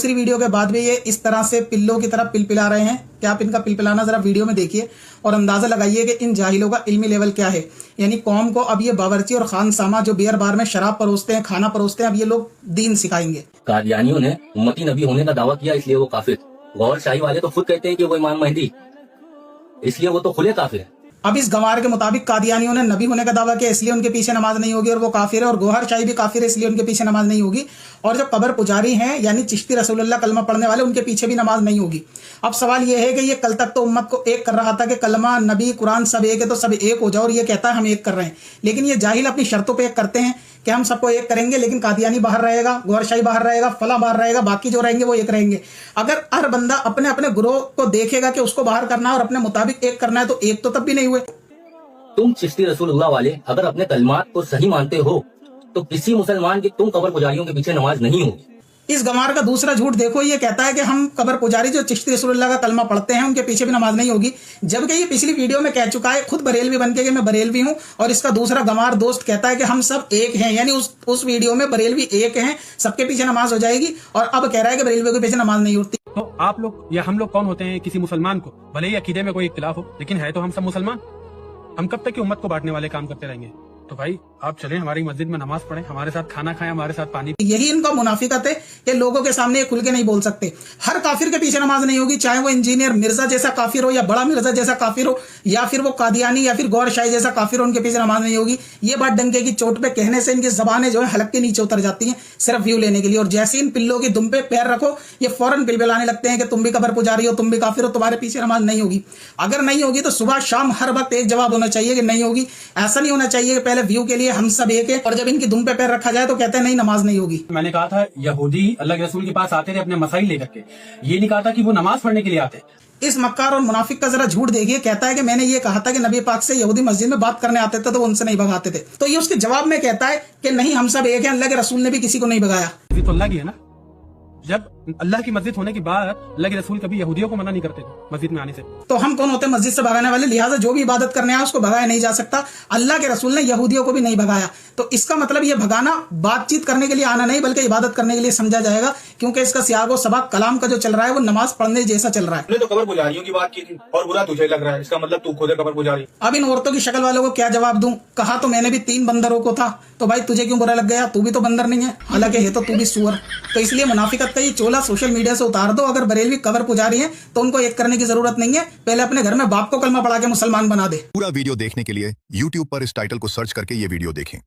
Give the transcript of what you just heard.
दूसरी वीडियो के बाद भी ये इस तरह से पिल्लों की तरह पिलपिला रहे हैं। क्या आप इनका पिलपिलाना जरा वीडियो में देखिए और अंदाजा लगाइए कि इन जाहिलों का इल्मी लेवल क्या है। यानी कौम को अब ये बावर्ची और खानसामा जो बियर बार में शराब परोसते हैं, खाना परोसते हैं, अब ये लोग दीन सिखाएंगे। कादियानियों ने उम्मती नबी होने का दावा किया, इसलिए वो काफिर। गौर शाही वाले तो खुद कहते हैं कि वो इमाम महदी, इसलिए वो तो खुले काफिर है। अब इस गंवार के मुताबिक कादियानियों ने नबी होने का दावा किया, इसलिए उनके पीछे नमाज नहीं होगी और वो काफिर है। और गोहर शाही भी काफिर है, इसलिए उनके पीछे नमाज नहीं होगी। और जो कब्र पुजारी हैं यानी चिश्ती रसूलुल्लाह कलमा पढ़ने वाले, उनके पीछे भी नमाज नहीं होगी। अब सवाल ये है कि ये कल तक तो उम्मत को एक कर रहा था कि कलमा, नबी, कुरान सब एक है तो सब एक हो जाओ, और ये कहता है हम एक कर रहे हैं। लेकिन ये जाहिल अपनी शर्तों पर एक करते हैं कि हम सबको एक करेंगे, लेकिन कादियानी बाहर रहेगा, गोरशाही बाहर रहेगा, फला बाहर रहेगा, बाकी जो रहेंगे वो एक रहेंगे। अगर हर बंदा अपने अपने गुरोह को देखेगा कि उसको बाहर करना है और अपने मुताबिक एक करना है, तो एक तो तब भी नहीं हुए। तुम चिश्ती रसूलुल्लाह वाले अगर अपने कलमात को सही मानते हो तो किसी मुसलमान की तुम कब्र पुजारियों के पीछे नमाज नहीं होगी। इस गंवार का दूसरा झूठ देखो, ये कहता है कि हम कब्र पुजारी जो चिश्ती रसूलुल्लाह का कलमा पढ़ते हैं उनके पीछे भी नमाज नहीं होगी, जबकि ये पिछली वीडियो में कह चुका है खुद बरेलवी बनके कि मैं बरेलवी हूं। और इसका दूसरा गंवार दोस्त कहता है कि हम सब एक हैं, यानी उस वीडियो में बरेलवी एक हैं, सबके पीछे नमाज हो जाएगी। और अब कह रहा है कि बरेलवी के पीछे नमाज नहीं होती। तो आप लोग या हम लोग कौन होते हैं किसी मुसलमान को, भले ही अकीदे में कोई इख्तिलाफ हो, लेकिन है तो हम सब मुसलमान। हम कब तक की उम्मत को बांटने वाले काम करते रहेंगे? तो भाई आप चलें हमारी मस्जिद में नमाज पढ़ें, हमारे साथ खाना खाएं, हमारे साथ पानी। यही इनका मुनाफिकत है कि लोगों के सामने ये खुल के नहीं बोल सकते। हर काफिर के पीछे नमाज नहीं होगी, चाहे वो इंजीनियर मिर्जा जैसा काफिर हो या बड़ा मिर्जा जैसा काफिर हो, या फिर वो कादियानी या फिर गौर शाही जैसा काफिर हो, उनके पीछे नमाज नहीं होगी। ये बात डंके की चोट पे कहने से इनकी जबानें जो है हलक के नीचे उतर जाती हैं, सिर्फ व्यू लेने के लिए। और जैसे इन पिल्लों की दुम पे पैर रखो, ये फौरन पिलपिलाने लगते हैं कि तुम भी कब्र पुजारी हो, तुम भी काफिर हो, तुम्हारे पीछे नमाज नहीं होगी। अगर नहीं होगी तो सुबह शाम हर वक्त एक जवाब होना चाहिए कि नहीं होगी। ऐसा नहीं होना चाहिए कि पहले व्यू के लिए हम सब एक है और जब इनकी दुम पे पैर रखा जाए तो कहते हैं नहीं नमाज नहीं होगी। मैंने कहा था यहूदी अल्लाह के रसूल के पास आते थे अपने मसाइल लेकर के, ये नहीं कहा था कि वो नमाज पढ़ने के लिए आते। इस मक्कार और मुनाफिक का जरा झूठ देखिए, कहता है कि मैंने ये कहा था कि नबी पाक से यहूदी मस्जिद में बात करने आते थे तो वो उनसे नहीं भगाते थे। तो ये उसके जवाब में कहता है कि नहीं हम सब एक हैं, अल्लाह के रसूल ने भी किसी को नहीं भगाया। तो अल्लाह की है ना, जब अल्लाह की मस्जिद होने के बाद अल्लाह के रसूल कभी यहूदियों को मना नहीं करते मस्जिद में आने से। तो हम कौन होते हैं मस्जिद से भगाने वाले? लिहाजा जो भी इबादत करने आया उसको भगाया नहीं जा सकता। अल्लाह के रसूल ने यहूदियों को भी नहीं भगाया। तो इसका मतलब ये भगाना बातचीत करने के लिए आना नहीं बल्कि इबादत करने के लिए समझा जाएगा, क्योंकि इसका सियाग व सबक कलाम का जो चल रहा है वो नमाज पढ़ने जैसा चल रहा है। तूने तो कब्र पुजारियों की बात की थी और बुरा तुझे लग रहा है, इसका मतलब तू खुद है कब्र पुजारी। अब इन औरतों की शक्ल वालों को क्या जवाब दूं? कहा तो मैंने भी 3 बंदरों को था, तो भाई तुझे क्यों बुरा लग गया? तू भी तो बंदर नहीं है, हालांकि है तो तू भी सुअर। तो इसलिए मुनाफिकत का ये चोला सोशल मीडिया से उतार दो। अगर बरेलवी कब्र पुजारी है तो उनको एक करने की जरूरत नहीं है, पहले अपने घर में बाप को कलमा पढ़ा के मुसलमान बना दे। पूरा वीडियो देखने के लिए YouTube पर इस टाइटल को सर्च करके ये वीडियो देखें।